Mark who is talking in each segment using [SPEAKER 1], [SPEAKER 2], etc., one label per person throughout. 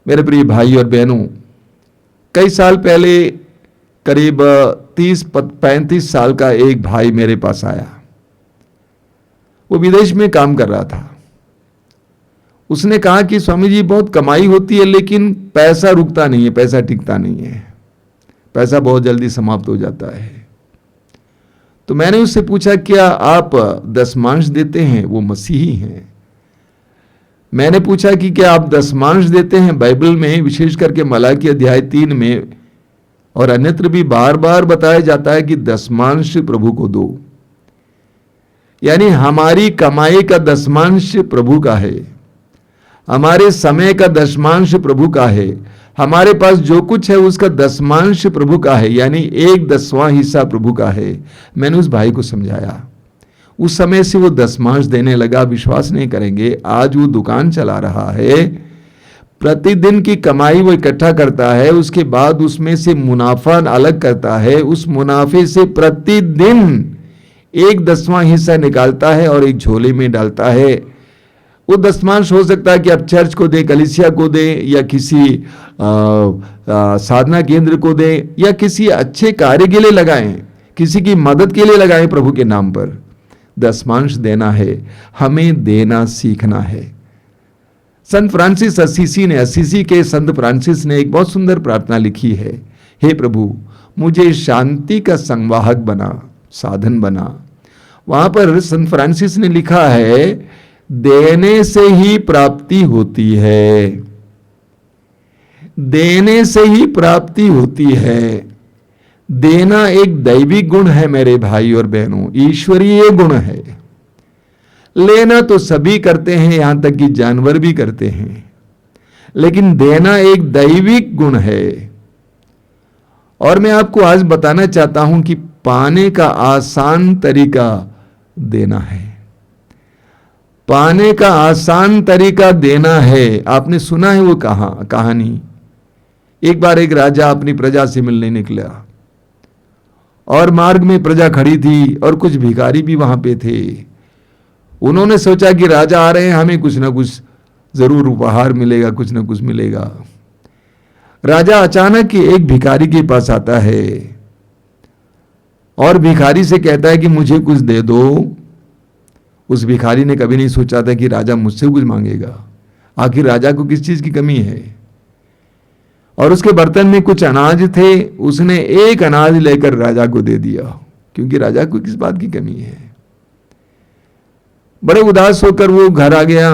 [SPEAKER 1] मेरे प्रिय भाई और बहनों, कई साल पहले करीब 30-35 साल का एक भाई मेरे पास आया। वो विदेश में काम कर रहा था। उसने कहा कि स्वामी जी बहुत कमाई होती है लेकिन पैसा रुकता नहीं है, पैसा टिकता नहीं है, पैसा बहुत जल्दी समाप्त हो जाता है। तो मैंने उससे पूछा, क्या आप दशमांश देते हैं? वो मसीही हैं। मैंने पूछा कि क्या आप दशमांश देते हैं? बाइबल में विशेष करके मलाकी अध्याय 3 में और अन्यत्र भी बार बार बताया जाता है कि दशमांश प्रभु को दो। यानी हमारी कमाई का दशमांश प्रभु का है, हमारे समय का दशमांश प्रभु का है, हमारे पास जो कुछ है उसका दशमांश प्रभु का है, यानी 1/10वां हिस्सा प्रभु का है। मैंने उस भाई को समझाया। उस समय से वो दशमांश देने लगा। विश्वास नहीं करेंगे, आज वो दुकान चला रहा है। प्रतिदिन की कमाई वो इकट्ठा करता है, उसके बाद उसमें से मुनाफा अलग करता है, उस मुनाफे से प्रतिदिन 1/10वां हिस्सा निकालता है और एक झोले में डालता है। वो दशमांश हो सकता है कि आप चर्च को दे, कलीसिया को दे, या किसी साधना केंद्र को दे, या किसी अच्छे कार्य के लिए लगाएं, किसी की मदद के लिए लगाएं। प्रभु के नाम पर दशमांश देना है, हमें देना सीखना है। संत फ्रांसिस असीसी के संत फ्रांसिस ने एक बहुत सुंदर प्रार्थना लिखी है, हे प्रभु मुझे शांति का संवाहक बना, साधन बना। वहां पर संत फ्रांसिस ने लिखा है, देने से ही प्राप्ति होती है, देने से ही प्राप्ति होती है। देना एक दैविक गुण है मेरे भाई और बहनों, ईश्वरीय गुण है। लेना तो सभी करते हैं, यहां तक कि जानवर भी करते हैं, लेकिन देना एक दैविक गुण है। और मैं आपको आज बताना चाहता हूं कि पाने का आसान तरीका देना है, पाने का आसान तरीका देना है। आपने सुना है वो कहानी। एक बार एक राजा अपनी प्रजा से मिलने निकला और मार्ग में प्रजा खड़ी थी और कुछ भिखारी भी वहां पे थे। उन्होंने सोचा कि राजा आ रहे हैं, हमें कुछ ना कुछ जरूर उपहार मिलेगा, कुछ ना कुछ मिलेगा। राजा अचानक एक भिखारी के पास आता है और भिखारी से कहता है कि मुझे कुछ दे दो। उस भिखारी ने कभी नहीं सोचा था कि राजा मुझसे कुछ मांगेगा। आखिर राजा को किस चीज की कमी है? और उसके बर्तन में कुछ अनाज थे, उसने एक अनाज लेकर राजा को दे दिया, क्योंकि राजा को किस बात की कमी है। बड़े उदास होकर वो घर आ गया।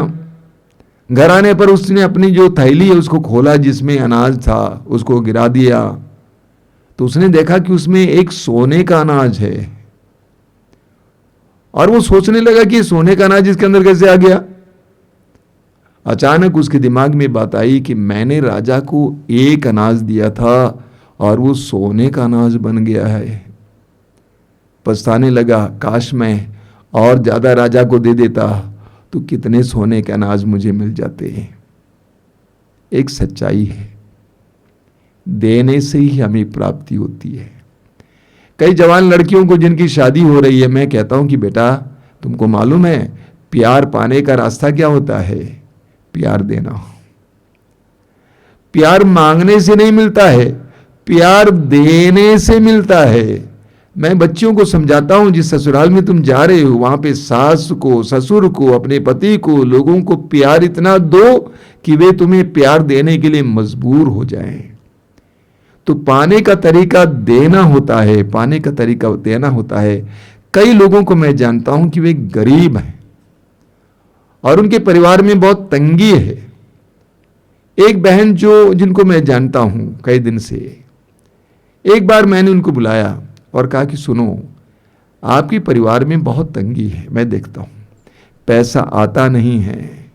[SPEAKER 1] घर आने पर उसने अपनी जो थैली है उसको खोला, जिसमें अनाज था, उसको गिरा दिया। तो उसने देखा कि उसमें एक सोने का अनाज है और वो सोचने लगा कि सोने का अनाज इसके अंदर कैसे आ गया। अचानक उसके दिमाग में बात आई कि मैंने राजा को एक अनाज दिया था और वो सोने का अनाज बन गया है। पछताने लगा, काश मैं और ज्यादा राजा को दे देता तो कितने सोने के अनाज मुझे मिल जाते हैं। एक सच्चाई है, देने से ही हमें प्राप्ति होती है। कई जवान लड़कियों को जिनकी शादी हो रही है, मैं कहता हूं कि बेटा तुमको मालूम है प्यार पाने का रास्ता क्या होता है? प्यार देना। प्यार मांगने से नहीं मिलता है, प्यार देने से मिलता है। मैं बच्चियों को समझाता हूं, जिस ससुराल में तुम जा रहे हो वहां पे सास को, ससुर को, अपने पति को, लोगों को प्यार इतना दो कि वे तुम्हें प्यार देने के लिए मजबूर हो जाएं। तो पाने का तरीका देना होता है, पाने का तरीका देना होता है। कई लोगों को मैं जानता हूं कि वे गरीब हैं और उनके परिवार में बहुत तंगी है। एक बहन जिनको मैं जानता हूं कई दिन से, एक बार मैंने उनको बुलाया और कहा कि सुनो, आपके परिवार में बहुत तंगी है, मैं देखता हूं पैसा आता नहीं है,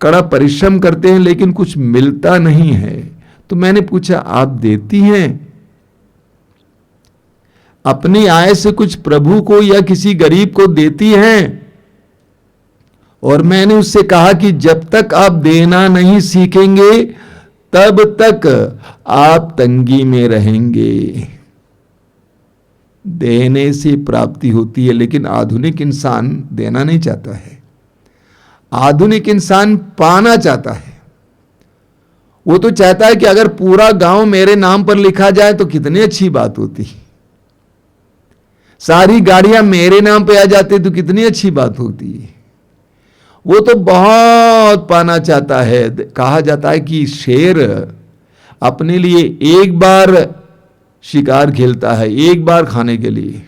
[SPEAKER 1] कड़ा परिश्रम करते हैं लेकिन कुछ मिलता नहीं है। तो मैंने पूछा, आप देती हैं अपनी आय से कुछ प्रभु को या किसी गरीब को देती हैं? और मैंने उससे कहा कि जब तक आप देना नहीं सीखेंगे तब तक आप तंगी में रहेंगे। देने से प्राप्ति होती है, लेकिन आधुनिक इंसान देना नहीं चाहता है, आधुनिक इंसान पाना चाहता है। वो तो चाहता है कि अगर पूरा गांव मेरे नाम पर लिखा जाए तो कितनी अच्छी बात होती, सारी गाड़ियां मेरे नाम पे आ जाती तो कितनी अच्छी बात होती। वो तो बहुत पाना चाहता है। कहा जाता है कि शेर अपने लिए एक बार शिकार खेलता है, एक बार खाने के लिए,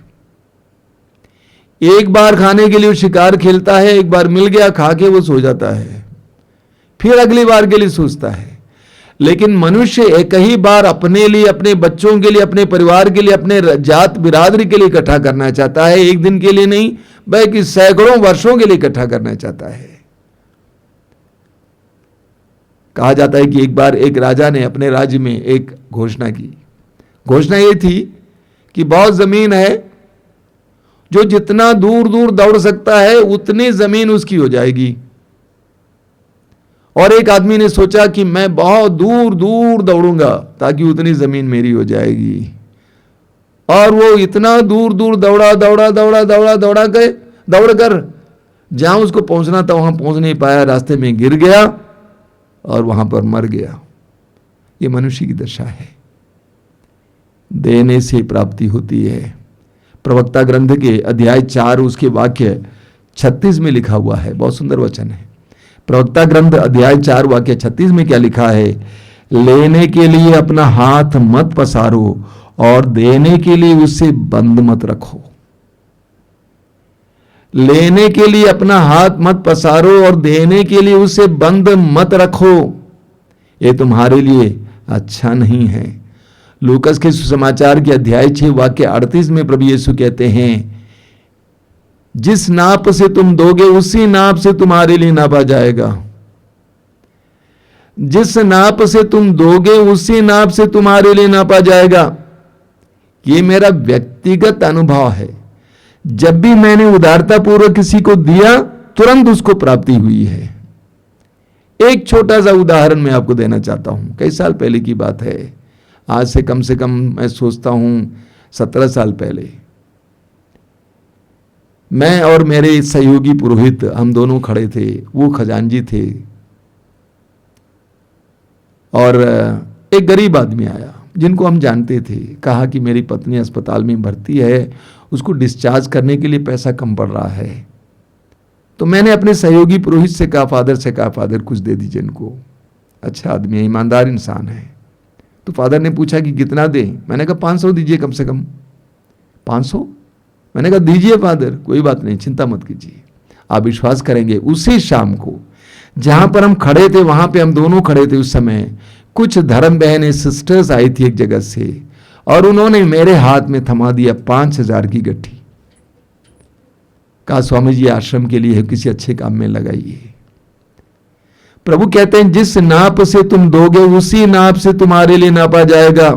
[SPEAKER 1] एक बार खाने के लिए वो शिकार खेलता है, एक बार मिल गया खा के वो सो जाता है, फिर अगली बार के लिए सोचता है। लेकिन मनुष्य एक ही बार अपने लिए, अपने बच्चों के लिए, अपने परिवार के लिए, अपने जात बिरादरी के लिए इकट्ठा करना चाहता है। एक दिन के लिए नहीं बल्कि सैकड़ों वर्षों के लिए इकट्ठा करना चाहता है। कहा जाता है कि एक बार एक राजा ने अपने राज्य में एक घोषणा की। घोषणा ये थी कि बहुत जमीन है, जो जितना दूर दूर दौड़ सकता है उतनी जमीन उसकी हो जाएगी। और एक आदमी ने सोचा कि मैं बहुत दूर दूर दौड़ूंगा ताकि उतनी जमीन मेरी हो जाएगी। और वो इतना दूर दूर दौड़ा दौड़ा दौड़ा दौड़ा दौड़ा गए, दौड़कर जहां उसको पहुंचना था वहां पहुंच नहीं पाया, रास्ते में गिर गया और वहां पर मर गया। ये मनुष्य की दशा है। देने से प्राप्ति होती है। प्रवक्ता ग्रंथ के अध्याय 4 उसके वाक्य 36 में लिखा हुआ है, बहुत सुंदर वचन है। प्रवक्ता ग्रंथ अध्याय 4 वाक्य 36 में क्या लिखा है? लेने के लिए अपना हाथ मत पसारो और देने के लिए उसे बंद मत रखो। लेने के लिए अपना हाथ मत पसारो और देने के लिए उसे बंद मत रखो, ये तुम्हारे लिए अच्छा नहीं है। लूकस के सुसमाचार के अध्याय 6 वाक्य 38 में प्रभु यीशु कहते हैं, जिस नाप से तुम दोगे उसी नाप से तुम्हारे लिए नापा जाएगा। जिस नाप से तुम दोगे उसी नाप से तुम्हारे लिए नापा जाएगा। ये मेरा व्यक्तिगत अनुभव है। जब भी मैंने उदारतापूर्वक किसी को दिया तुरंत उसको प्राप्ति हुई है। एक छोटा सा उदाहरण मैं आपको देना चाहता हूं। कई साल पहले की बात है, आज से कम मैं सोचता हूं 17 साल पहले, मैं और मेरे सहयोगी पुरोहित हम दोनों खड़े थे। वो खजांची थे और एक गरीब आदमी आया जिनको हम जानते थे। कहा कि मेरी पत्नी अस्पताल में भर्ती है, उसको डिस्चार्ज करने के लिए पैसा कम पड़ रहा है। तो मैंने अपने सहयोगी पुरोहित से कहा, फादर कुछ दे दीजिए इनको। अच्छा आदमी है, ईमानदार इंसान है। तो फादर ने पूछा कि कितना दें? मैंने कहा 500 दीजिए कम से कम। 500? मैंने कहा दीजिए फादर, कोई बात नहीं, चिंता मत कीजिए। आप विश्वास करेंगे, उसी शाम को जहां पर हम खड़े थे वहां पे हम दोनों खड़े थे, उस समय कुछ धर्म बहनें सिस्टर्स आई थी एक जगह से और उन्होंने मेरे हाथ में थमा दिया 5000 की गट्ठी। कहा स्वामी जी आश्रम के लिए किसी अच्छे काम में लगाइए। प्रभु कहते हैं जिस नाप से तुम दोगे उसी नाप से तुम्हारे लिए नापा जाएगा।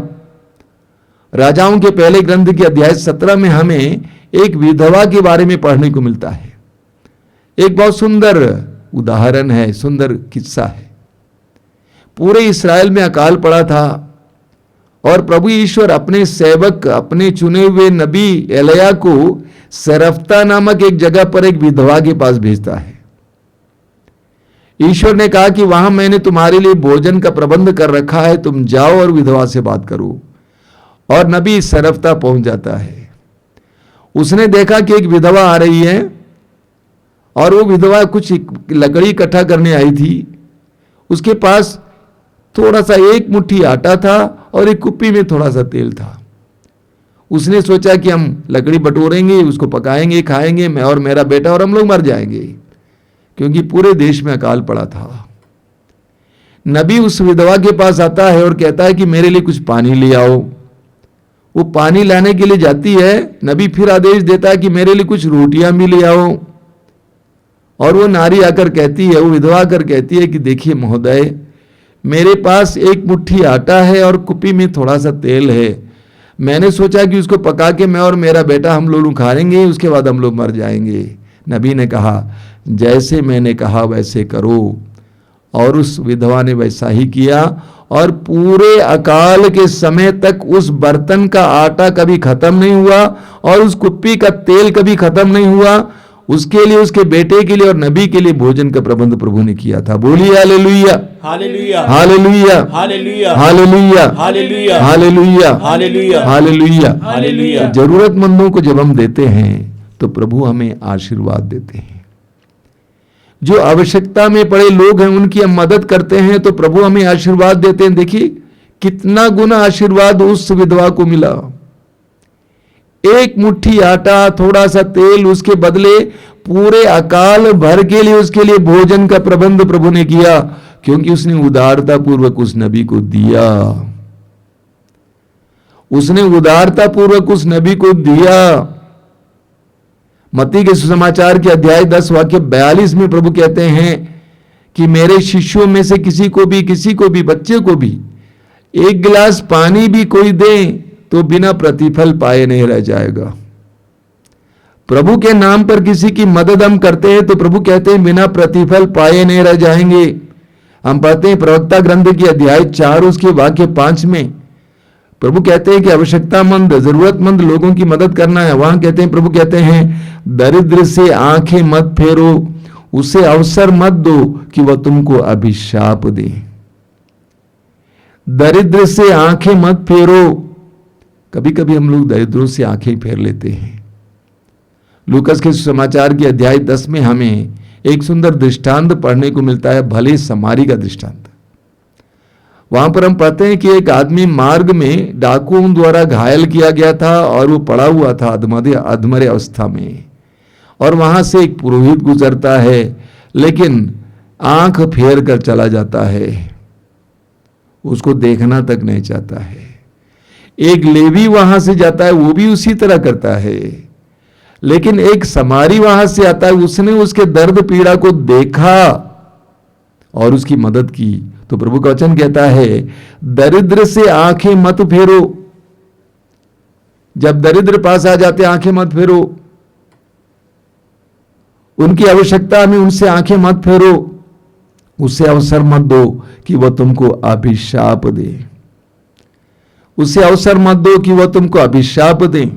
[SPEAKER 1] राजाओं के पहले ग्रंथ के अध्याय 17 में हमें एक विधवा के बारे में पढ़ने को मिलता है। एक बहुत सुंदर उदाहरण है, सुंदर किस्सा है। पूरे इस्राएल में अकाल पड़ा था और प्रभु ईश्वर अपने सेवक, अपने चुने हुए नबी एलिया को सरफ्ता नामक एक जगह पर एक विधवा के पास भेजता है। ईश्वर ने कहा कि वहां मैंने तुम्हारे लिए भोजन का प्रबंध कर रखा है, तुम जाओ और विधवा से बात करो। और नबी सरफ्ता पहुंच जाता है। उसने देखा कि एक विधवा आ रही है और वो विधवा कुछ लकड़ी इकट्ठा करने आई थी। उसके पास थोड़ा सा एक मुट्ठी आटा था और एक कुप्पी में थोड़ा सा तेल था। उसने सोचा कि हम लकड़ी बटोरेंगे, उसको पकाएंगे, खाएंगे, मैं और मेरा बेटा, और हम लोग मर जाएंगे, क्योंकि पूरे देश में अकाल पड़ा था। नबी उस विधवा के पास आता है और कहता है कि मेरे लिए कुछ पानी ले आओ। वो पानी लाने के लिए जाती है। नबी फिर आदेश देता है कि मेरे लिए कुछ रोटियां भी ले आओ। और वो नारी आकर कहती है, वो विधवा आकर कहती है कि देखिए महोदय, मेरे पास एक मुट्ठी आटा है और कुप्पी में थोड़ा सा तेल है। मैंने सोचा कि उसको पका के मैं और मेरा बेटा हम लोग खाएंगे, उसके बाद हम लोग मर जाएंगे। नबी ने कहा जैसे मैंने कहा वैसे करो। और उस विधवा ने वैसा ही किया और पूरे अकाल के समय तक उस बर्तन का आटा कभी खत्म नहीं हुआ और उस कुप्पी का तेल कभी खत्म नहीं हुआ। उसके लिए, उसके बेटे के लिए और नबी के लिए भोजन का प्रबंध प्रभु ने किया था। बोलिए hallelujah,
[SPEAKER 2] hallelujah,
[SPEAKER 1] hallelujah,
[SPEAKER 2] hallelujah,
[SPEAKER 1] hallelujah,
[SPEAKER 2] hallelujah,
[SPEAKER 1] hallelujah,
[SPEAKER 2] hallelujah,
[SPEAKER 1] hallelujah.
[SPEAKER 2] Hallelujah.
[SPEAKER 1] जरूरतमंदों को जब हम देते हैं तो प्रभु हमें आशीर्वाद देते हैं। जो आवश्यकता में पड़े लोग हैं उनकी हम मदद करते हैं तो प्रभु हमें आशीर्वाद देते हैं। देखिए कितना गुना आशीर्वाद उस विधवा को मिला। एक मुट्ठी आटा, थोड़ा सा तेल, उसके बदले पूरे अकाल भर के लिए उसके लिए भोजन का प्रबंध प्रभु ने किया, क्योंकि उसने उदारता पूर्वक उस नबी को दिया। उसने उदारता पूर्वक उस नबी को दिया। मत्ती के सुसमाचार के अध्याय 10 वाक्य 42 में प्रभु कहते हैं कि मेरे शिष्यों में से किसी को भी बच्चे को भी एक गिलास पानी भी कोई दे तो बिना प्रतिफल पाए नहीं रह जाएगा। प्रभु के नाम पर किसी की मदद हम करते हैं तो प्रभु कहते हैं बिना प्रतिफल पाए नहीं रह जाएंगे। हम पढ़ते हैं प्रवक्ता ग्रंथ की अध्याय 4 उसके वाक्य 5 में प्रभु कहते हैं कि आवश्यकतामंद, जरूरतमंद लोगों की मदद करना है। वहां कहते हैं, प्रभु कहते हैं दरिद्र से आंखें मत फेरो, उसे अवसर मत दो कि वह तुमको अभिशाप दे। दरिद्र से आंखें मत फेरो। कभी कभी हम लोग दरिद्रों से आंखें फेर लेते हैं। लूकस के समाचार के अध्याय 10 में हमें एक सुंदर दृष्टांत पढ़ने को मिलता है, भले समारी का दृष्टांत। वहां पर हम पढ़ते हैं कि एक आदमी मार्ग में डाकुओं द्वारा घायल किया गया था और वो पड़ा हुआ था अधमरे अवस्था में, और वहां से एक पुरोहित गुजरता है लेकिन आंख फेर कर चला जाता है, उसको देखना तक नहीं चाहता है। एक लेवी वहां से जाता है, वो भी उसी तरह करता है, लेकिन एक समारी वहां से आता है, उसने उसके दर्द पीड़ा को देखा और उसकी मदद की। तो प्रभु का वचन कहता है दरिद्र से आंखें मत फेरो। जब दरिद्र पास आ जाते आंखें मत फेरो, उनकी आवश्यकता में उनसे आंखें मत फेरो, उसे अवसर मत दो कि वह तुमको अभिशाप दे। उसे अवसर मत दो कि वह तुमको अभिशाप दे।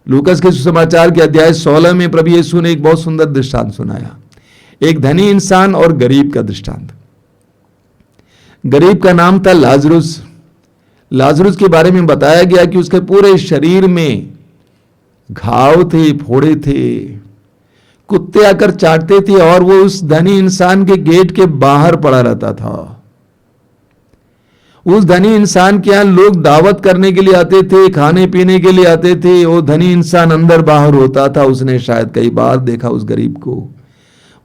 [SPEAKER 1] लूकस के सुसमाचार के अध्याय 16 में प्रभु यीशु ने एक बहुत सुंदर दृष्टांत सुनाया, एक धनी इंसान और गरीब का दृष्टांत। गरीब का नाम था लाजरुस। लाजरुस के बारे में बताया गया कि उसके पूरे शरीर में घाव थे, फोड़े थे, कुत्ते आकर चाटते थे और वो उस धनी इंसान के गेट के बाहर पड़ा रहता था। उस धनी इंसान के यहां लोग दावत करने के लिए आते थे, खाने पीने के लिए आते थे। वो धनी इंसान अंदर बाहर होता था। उसने शायद कई बार देखा उस गरीब को।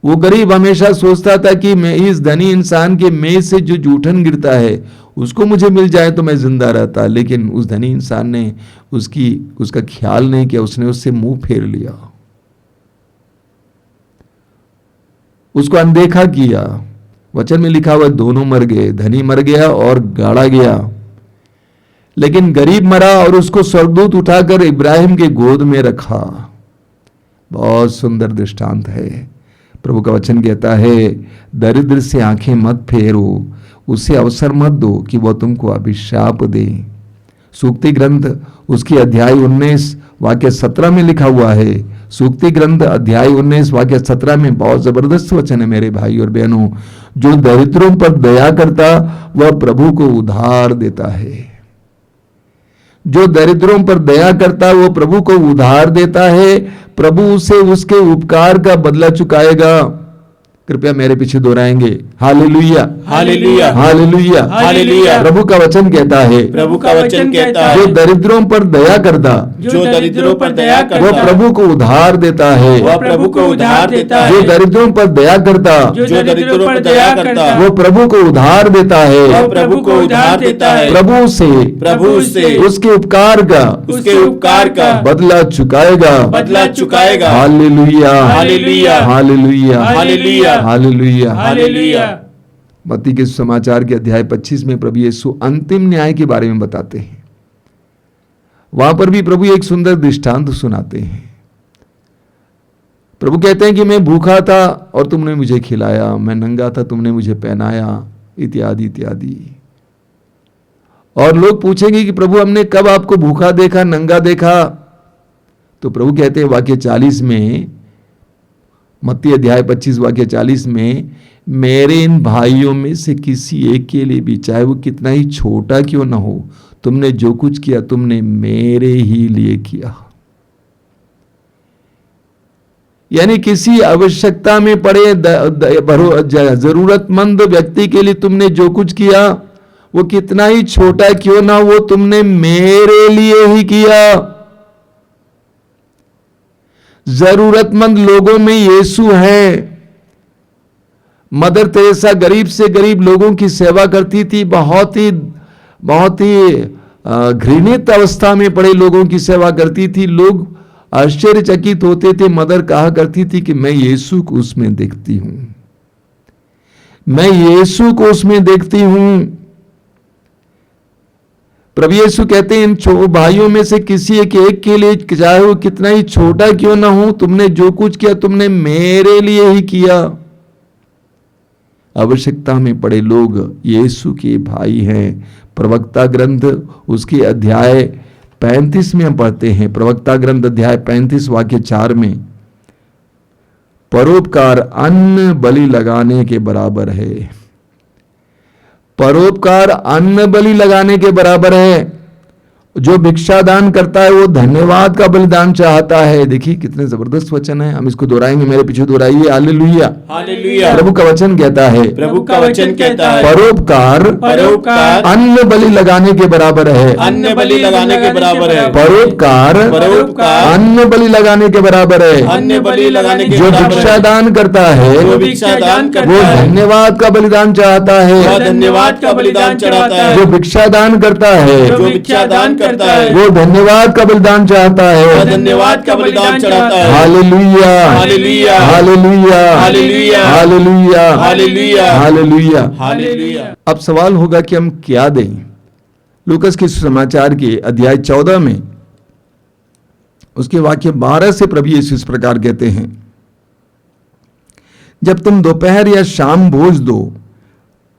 [SPEAKER 1] वो गरीब हमेशा सोचता था कि मैं इस धनी इंसान के मेज से जो जूठन गिरता है उसको मुझे मिल जाए तो मैं जिंदा रहता। लेकिन उस धनी इंसान ने उसका ख्याल नहीं किया, उसने उससे मुंह फेर लिया, उसको अनदेखा किया। वचन में लिखा हुआ दोनों मर गए, धनी मर गया और गाड़ा गया, लेकिन गरीब मरा और उसको स्वर्गदूत उठाकर इब्राहिम के गोद में रखा। बहुत सुंदर दृष्टांत है। प्रभु का वचन कहता है दरिद्र से आंखें मत फेरो, उसे अवसर मत दो कि वह तुमको अभिशाप दे। सूक्ति ग्रंथ उसकी अध्याय 19 वाक्य 17 में लिखा हुआ है। सूक्ति ग्रंथ अध्याय 19 वाक्य 17 में बहुत जबरदस्त वचन है मेरे भाई और बहनों। जो दरिद्रों पर दया करता वह प्रभु को उधार देता है। जो दरिद्रों पर दया करता वो प्रभु को उधार देता है। प्रभु उसे उसके उपकार का बदला चुकाएगा। कृपया मेरे पीछे दोहराएंगे, हालेलुया,
[SPEAKER 2] हालेलुया,
[SPEAKER 1] हालेलुया,
[SPEAKER 2] हालेलुया।
[SPEAKER 1] प्रभु का वचन कहता है,
[SPEAKER 2] प्रभु का वचन कहता है,
[SPEAKER 1] जो दरिद्रों पर दया करता
[SPEAKER 2] जो दरिद्रों पर दया
[SPEAKER 1] वो
[SPEAKER 2] करता
[SPEAKER 1] प्रभु को उधार देता है।
[SPEAKER 2] वह प्रभु को उधार देता है।
[SPEAKER 1] जो दरिद्रों पर दया करता
[SPEAKER 2] जो दरिद्रों पर दया करता
[SPEAKER 1] वो प्रभु को उधार देता है।
[SPEAKER 2] वह प्रभु को उधार देता है।
[SPEAKER 1] प्रभु से
[SPEAKER 2] उसके उपकार का
[SPEAKER 1] बदला चुकाएगा,
[SPEAKER 2] बदला चुकाएगा।
[SPEAKER 1] Hallelujah,
[SPEAKER 2] hallelujah,
[SPEAKER 1] hallelujah,
[SPEAKER 2] hallelujah,
[SPEAKER 1] hallelujah,
[SPEAKER 2] hallelujah.
[SPEAKER 1] मत्ती के समाचार के अध्याय 25 में प्रभु यीशु अंतिम न्याय के बारे में बताते हैं। वहां पर भी प्रभु एक सुंदर दृष्टांत सुनाते हैं। प्रभु कहते हैं कि मैं भूखा था और तुमने मुझे खिलाया, मैं नंगा था तुमने मुझे पहनाया, इत्यादि इत्यादि। और लोग पूछेंगे कि प्रभु हमने कब आपको भूखा देखा, नंगा देखा? तो प्रभु कहते हैं वाक्य 40 में, मत्ती अध्याय 25 वाक्य 40 में, मेरे इन भाइयों में से किसी एक के लिए भी, चाहे वो कितना ही छोटा क्यों ना हो, तुमने जो कुछ किया तुमने मेरे ही लिए किया। यानी किसी आवश्यकता में पड़े जरूरतमंद व्यक्ति के लिए तुमने जो कुछ किया, वो कितना ही छोटा क्यों ना, वो तुमने मेरे लिए ही किया। जरूरतमंद लोगों में यीशु है। मदर तेरेसा गरीब से गरीब लोगों की सेवा करती थी, बहुत ही घृणित अवस्था में पड़े लोगों की सेवा करती थी। लोग आश्चर्यचकित होते थे। मदर कहा करती थी कि मैं यीशु को उसमें देखती हूं, मैं यीशु को उसमें देखती हूं। प्रभु यीशु कहते हैं, इन भाइयों में से किसी एक के लिए, चाहे वो कितना ही छोटा क्यों ना हो, तुमने जो कुछ किया तुमने मेरे लिए ही किया। आवश्यकता में पड़े लोग यीशु के भाई हैं। प्रवक्ता ग्रंथ उसके अध्याय 35 में हम पढ़ते हैं, प्रवक्ता ग्रंथ अध्याय 35 वाक्य 4 में, परोपकार अन्न बलि लगाने के बराबर है। परोपकार अन्न बलि लगाने के बराबर है। जो भिक्षा दान करता है वो धन्यवाद का बलिदान चाहता है। देखिए कितने जबरदस्त वचन है, हम इसको दोहराएंगे, मेरे पीछे दोहराइए। Hallelujah,
[SPEAKER 2] hallelujah.
[SPEAKER 1] प्रभु का वचन कहता है,
[SPEAKER 2] प्रभु का वचन कहता है,
[SPEAKER 1] परोपकार अन्न बलि लगाने के बराबर है।
[SPEAKER 2] अन्न बलि लगाने के बराबर है।
[SPEAKER 1] परोपकार अन्न बलि लगाने के बराबर है।
[SPEAKER 2] अन्न बलि लगाने के
[SPEAKER 1] जो
[SPEAKER 2] बराबर
[SPEAKER 1] भिक्षा
[SPEAKER 2] है।
[SPEAKER 1] दान करता है
[SPEAKER 2] जो भिक्षा दान
[SPEAKER 1] वो
[SPEAKER 2] करता है,
[SPEAKER 1] धन्यवाद का बलिदान चाहता
[SPEAKER 2] वह
[SPEAKER 1] है।
[SPEAKER 2] धन्यवाद का बलिदान चढ़ाता है।
[SPEAKER 1] जो भिक्षा दान करता है
[SPEAKER 2] जो भिक्षा दान करता है,
[SPEAKER 1] वो धन्यवाद का बलिदान चाहता
[SPEAKER 2] वह
[SPEAKER 1] है।
[SPEAKER 2] धन्यवाद का बलिदान चढ़ाता है।
[SPEAKER 1] Hallelujah,
[SPEAKER 2] hallelujah,
[SPEAKER 1] hallelujah,
[SPEAKER 2] hallelujah,
[SPEAKER 1] hallelujah,
[SPEAKER 2] hallelujah,
[SPEAKER 1] hallelujah.
[SPEAKER 2] Hallelujah.
[SPEAKER 1] अब सवाल होगा कि हम क्या दें। लूकास के सुसमाचार के अध्याय 14 में उसके वाक्य 12 से प्रभु यीशु इस प्रकार कहते हैं, जब तुम दोपहर या शाम भोज दो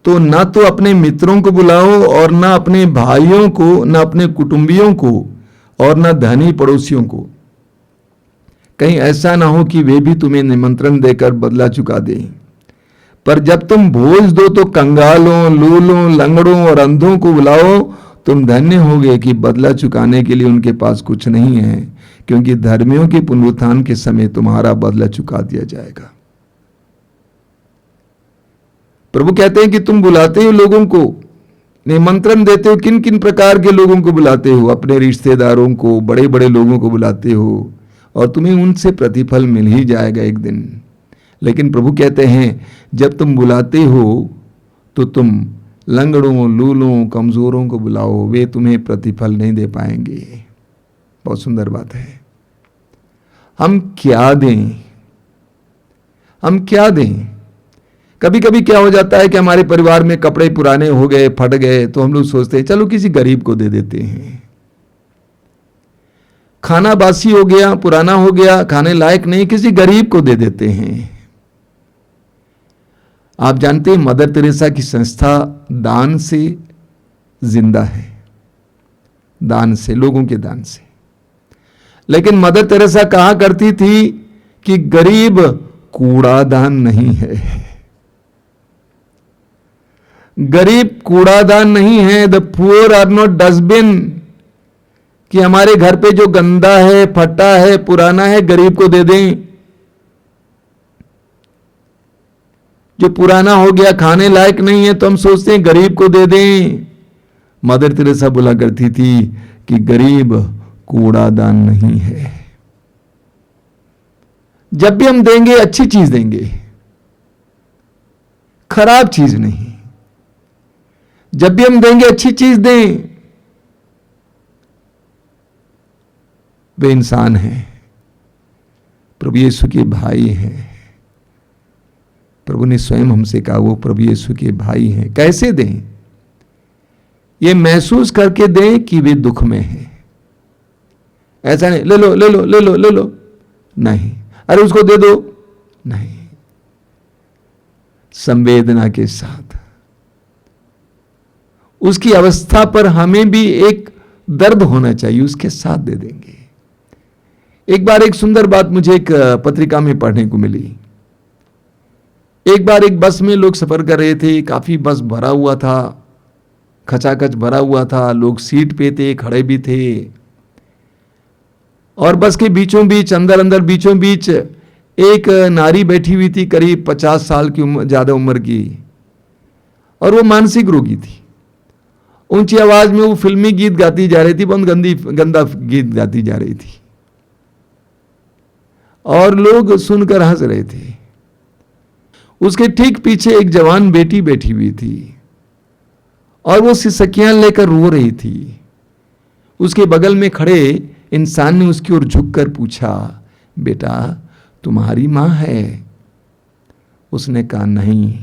[SPEAKER 1] तो ना तो अपने मित्रों को बुलाओ और ना अपने भाइयों को, ना अपने कुटुंबियों को और ना धनी पड़ोसियों को, कहीं ऐसा ना हो कि वे भी तुम्हें निमंत्रण देकर बदला चुका दें। पर जब तुम भोज दो तो कंगालों, लूलों, लंगड़ों और अंधों को बुलाओ, तुम धन्य होगे कि बदला चुकाने के लिए उनके पास कुछ नहीं है, क्योंकि धर्मियों के पुनरुत्थान के समय तुम्हारा बदला चुका दिया जाएगा। प्रभु कहते हैं कि तुम बुलाते हो लोगों को, निमंत्रण देते हो, किन किन प्रकार के लोगों को बुलाते हो? अपने रिश्तेदारों को, बड़े बड़े लोगों को बुलाते हो और तुम्हें उनसे प्रतिफल मिल ही जाएगा एक दिन। लेकिन प्रभु कहते हैं जब तुम बुलाते हो तो तुम लंगड़ों, लूलों, कमजोरों को बुलाओ, वे तुम्हें प्रतिफल नहीं दे पाएंगे। बहुत सुंदर बात है। हम क्या दें? हम क्या दें? कभी कभी क्या हो जाता है कि हमारे परिवार में कपड़े पुराने हो गए, फट गए, तो हम लोग सोचते हैं चलो किसी गरीब को दे देते हैं। खाना बासी हो गया, पुराना हो गया, खाने लायक नहीं, किसी गरीब को दे देते हैं। आप जानते हैं मदर तेरेसा की संस्था दान से जिंदा है, दान से, लोगों के दान से। लेकिन मदर तेरेसा कहा करती थी कि गरीब कूड़ादान नहीं है, गरीब कूड़ादान नहीं है। The poor are not dustbin, कि हमारे घर पे जो गंदा है, फटा है, पुराना है, गरीब को दे दें। जो पुराना हो गया, खाने लायक नहीं है, तो हम सोचते हैं गरीब को दे दें। मदर तेरेसा बोला करती थी कि गरीब कूड़ादान नहीं है। जब भी हम देंगे अच्छी चीज देंगे, खराब चीज नहीं। जब भी हम देंगे अच्छी चीज दें। वे इंसान हैं, प्रभु यीशु के भाई हैं। प्रभु ने स्वयं हमसे कहा वो प्रभु यीशु के भाई हैं। कैसे दें? ये महसूस करके दें कि वे दुख में हैं। ऐसा नहीं ले लो ले लो ले लो ले लो, नहीं, अरे उसको दे दो, नहीं। संवेदना के साथ उसकी अवस्था पर हमें भी एक दर्द होना चाहिए, उसके साथ दे देंगे। एक बार एक सुंदर बात मुझे एक पत्रिका में पढ़ने को मिली। एक बार एक बस में लोग सफर कर रहे थे, काफी बस भरा हुआ था, खचाखच भरा हुआ था, लोग सीट पे थे, खड़े भी थे, और बस के बीचों बीच अंदर बीचों बीच एक नारी बैठी हुई थी, करीब 50 साल की उम्र, ज्यादा उम्र की, और वो मानसिक रोगी थी। ऊंची आवाज में वो फिल्मी गीत गाती जा रही थी, बहुत गंदा गीत गाती जा रही थी, और लोग सुनकर हंस रहे थे। उसके ठीक पीछे एक जवान बेटी बैठी हुई थी और वो सिसकियां लेकर रो रही थी। उसके बगल में खड़े इंसान ने उसकी ओर झुककर पूछा, बेटा तुम्हारी मां है? उसने कहा नहीं।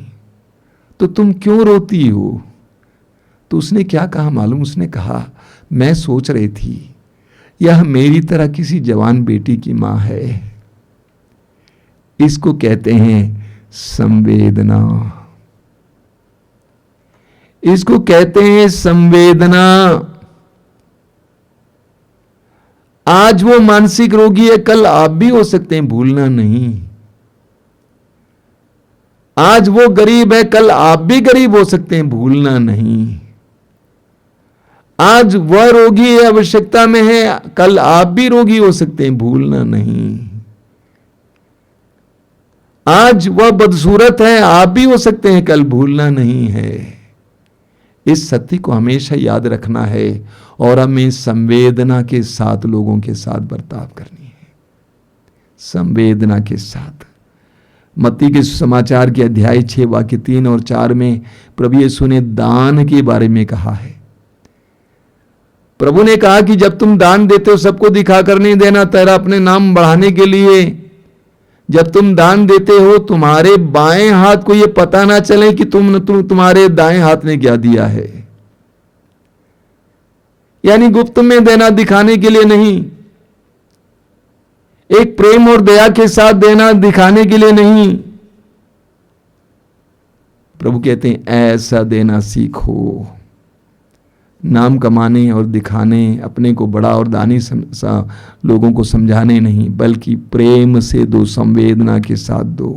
[SPEAKER 1] तो तुम क्यों रोती हो? तो उसने क्या कहा मालूम? उसने कहा, मैं सोच रही थी यह मेरी तरह किसी जवान बेटी की मां है। इसको कहते हैं संवेदना, इसको कहते हैं संवेदना। आज वो मानसिक रोगी है, कल आप भी हो सकते हैं, भूलना नहीं। आज वो गरीब है, कल आप भी गरीब हो सकते हैं, भूलना नहीं। आज वह रोगी है, आवश्यकता में है, कल आप भी रोगी हो सकते हैं, भूलना नहीं। आज वह बदसूरत है, आप भी हो सकते हैं, कल भूलना नहीं है। इस सत्य को हमेशा याद रखना है और हमें संवेदना के साथ लोगों के साथ बर्ताव करनी है, संवेदना के साथ। मत्ती के समाचार के अध्याय 6 वाक्य 3 और 4 में प्रभु यीशु ने दान के बारे में कहा है। प्रभु ने कहा कि जब तुम दान देते हो सबको दिखाकर नहीं देना, तेरा अपने नाम बढ़ाने के लिए। जब तुम दान देते हो तुम्हारे बाएं हाथ को यह पता ना चले कि तुम्हारे दाएं हाथ ने क्या दिया है। यानी गुप्त में देना, दिखाने के लिए नहीं, एक प्रेम और दया के साथ देना, दिखाने के लिए नहीं। प्रभु कहते हैं ऐसा देना सीखो, नाम कमाने और दिखाने, अपने को बड़ा और दानी लोगों को समझाने नहीं, बल्कि प्रेम से दो, संवेदना के साथ दो।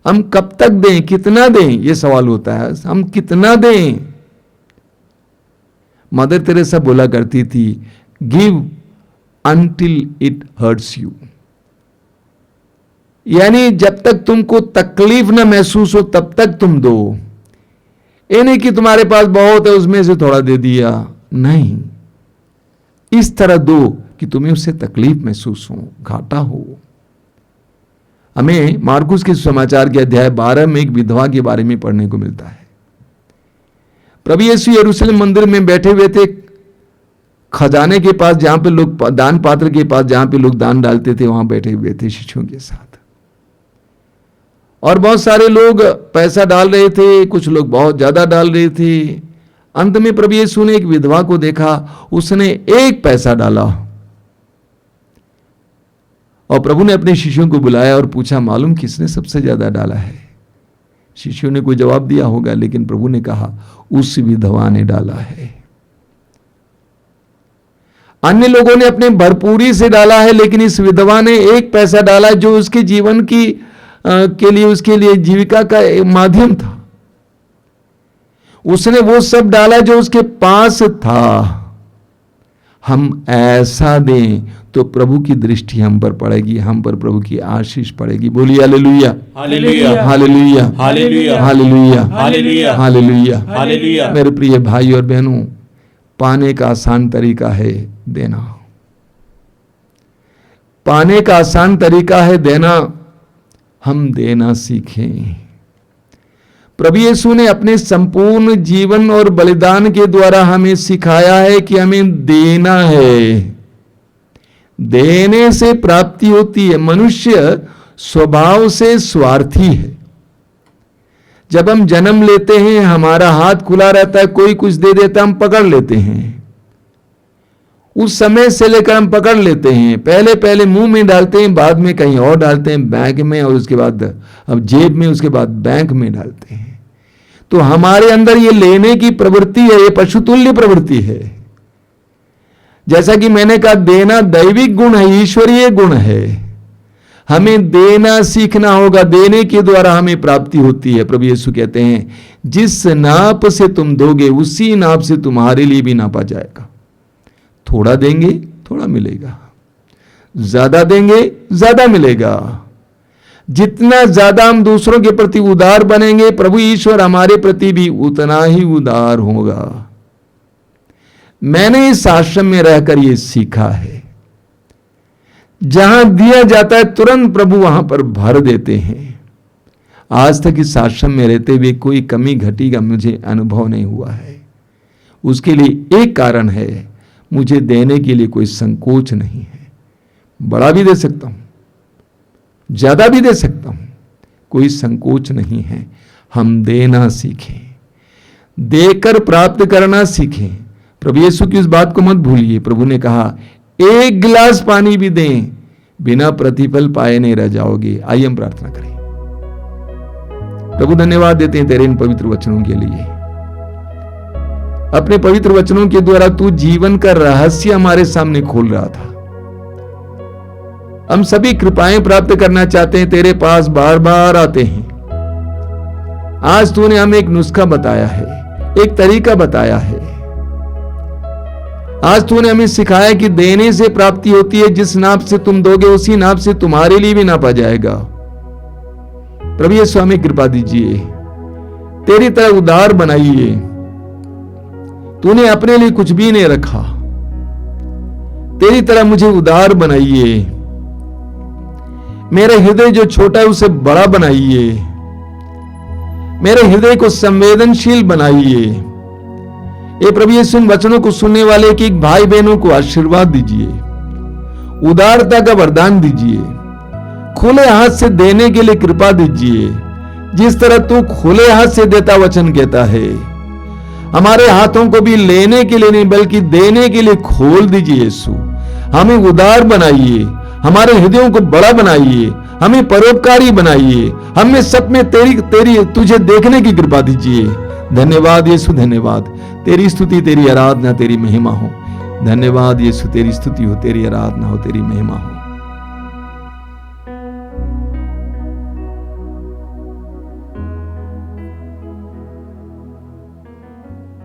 [SPEAKER 1] हम कब तक दें, कितना दें, यह सवाल होता है। हम कितना दें? मदर तेरेसा बोला करती थी, give until it hurts you. यानी जब तक तुमको तकलीफ न महसूस हो तब तक तुम दो। ये नहीं कि तुम्हारे पास बहुत है उसमें से थोड़ा दे दिया, नहीं। इस तरह दो कि तुम्हें उससे तकलीफ महसूस हो, घाटा हो। हमें मार्कुस के समाचार के अध्याय 12 में एक विधवा के बारे में पढ़ने को मिलता है। प्रभु यीशु यरूशलेम मंदिर में बैठे हुए थे, खजाने के पास, जहां पे लोग दान पात्र के पास, जहां पे लोग दान डालते थे, वहां बैठे हुए थे शिष्यों के साथ। और बहुत सारे लोग पैसा डाल रहे थे, कुछ लोग बहुत ज्यादा डाल रहे थे। अंत में प्रभु यीशु ने एक विधवा को देखा, उसने 1 पैसा डाला। और प्रभु ने अपने शिष्यों को बुलाया और पूछा, मालूम किसने सबसे ज्यादा डाला है? शिष्यों ने कोई जवाब दिया होगा, लेकिन प्रभु ने कहा उस विधवा ने डाला है। अन्य लोगों ने अपने भरपूरी से डाला है, लेकिन इस विधवा ने 1 पैसा डाला, जो उसके जीवन की के लिए, उसके लिए जीविका का माध्यम था। उसने वो सब डाला जो उसके पास था। हम ऐसा दें तो प्रभु की दृष्टि हम पर पड़ेगी, हम पर प्रभु की आशीष पड़ेगी। बोलिए hallelujah,
[SPEAKER 2] hallelujah,
[SPEAKER 1] hallelujah,
[SPEAKER 2] hallelujah,
[SPEAKER 1] hallelujah,
[SPEAKER 2] hallelujah,
[SPEAKER 1] hallelujah,
[SPEAKER 2] hallelujah.
[SPEAKER 1] मेरे प्रिय भाई और बहनों, पाने का आसान तरीका है देना। पाने का आसान तरीका है देना। हम देना सीखें। प्रभु यीशु ने अपने संपूर्ण जीवन और बलिदान के द्वारा हमें सिखाया है कि हमें देना है। देने से प्राप्ति होती है। मनुष्य स्वभाव से स्वार्थी है। जब हम जन्म लेते हैं हमारा हाथ खुला रहता है, कोई कुछ दे देता है, हम पकड़ लेते हैं। उस समय से लेकर हम पकड़ लेते हैं। पहले मुंह में डालते हैं, बाद में कहीं और डालते हैं, बैग में, और उसके बाद अब जेब में, उसके बाद बैंक में डालते हैं। तो हमारे अंदर ये लेने की प्रवृत्ति है, ये पशुतुल्य प्रवृत्ति है। जैसा कि मैंने कहा, देना दैविक गुण है, ईश्वरीय गुण है। हमें देना सीखना होगा, देने के द्वारा हमें प्राप्ति होती है। प्रभु यीशु कहते हैं, जिस नाप से तुम दोगे उसी नाप से तुम्हारे लिए भी नापा जाएगा। थोड़ा देंगे थोड़ा मिलेगा, ज्यादा देंगे ज्यादा मिलेगा। जितना ज्यादा हम दूसरों के प्रति उदार बनेंगे, प्रभु ईश्वर हमारे प्रति भी उतना ही उदार होगा। मैंने इस आश्रम में रहकर यह सीखा है, जहां दिया जाता है तुरंत प्रभु वहां पर भर देते हैं। आज तक इस आश्रम में रहते हुए कोई कमी घटी का मुझे अनुभव नहीं हुआ है। उसके लिए एक कारण है, मुझे देने के लिए कोई संकोच नहीं है। बड़ा भी दे सकता हूं, ज्यादा भी दे सकता हूं, कोई संकोच नहीं है। हम देना सीखें, देकर प्राप्त करना सीखें। प्रभु यीशु की इस बात को मत भूलिए। प्रभु ने कहा, एक गिलास पानी भी दें, बिना प्रतिफल पाए नहीं रह जाओगे। आइए हम प्रार्थना करें। प्रभु धन्यवाद देते हैं तेरे इन पवित्र वचनों के लिए। अपने पवित्र वचनों के द्वारा तू जीवन का रहस्य हमारे सामने खोल रहा था। हम सभी कृपाएं प्राप्त करना चाहते हैं, तेरे पास बार बार आते हैं। आज तूने हमें एक नुस्खा बताया है, एक तरीका बताया है। आज तूने हमें सिखाया कि देने से प्राप्ति होती है, जिस नाप से तुम दोगे उसी नाप से तुम्हारे लिए भी नापा जाएगा। प्रभु यीशु हमें कृपा दीजिए, तेरी तरह उदार बनाइए। तूने अपने लिए कुछ भी नहीं रखा, तेरी तरह मुझे उदार बनाइए। मेरे हृदय जो छोटा है उसे बड़ा बनाइए, मेरे हृदय को संवेदनशील बनाइए। ये प्रभु यीशु इन वचनों को सुनने वाले एक एक भाई बहनों को आशीर्वाद दीजिए, उदारता का वरदान दीजिए, खुले हाथ से देने के लिए कृपा दीजिए। जिस तरह तू खुले हाथ से देता वचन कहता है, हमारे हाथों को भी लेने के लिए नहीं बल्कि देने के लिए खोल दीजिए। यीशु हमें उदार बनाइए, हमारे हृदयों को बड़ा बनाइए, हमें परोपकारी बनाइए, हमें सब में तेरी तुझे देखने की कृपा दीजिए। धन्यवाद यीशु, धन्यवाद। तेरी स्तुति, तेरी आराधना, तेरी महिमा हो। धन्यवाद यीशु, तेरी स्तुति हो, तेरी आराधना हो, तेरी महिमा हो।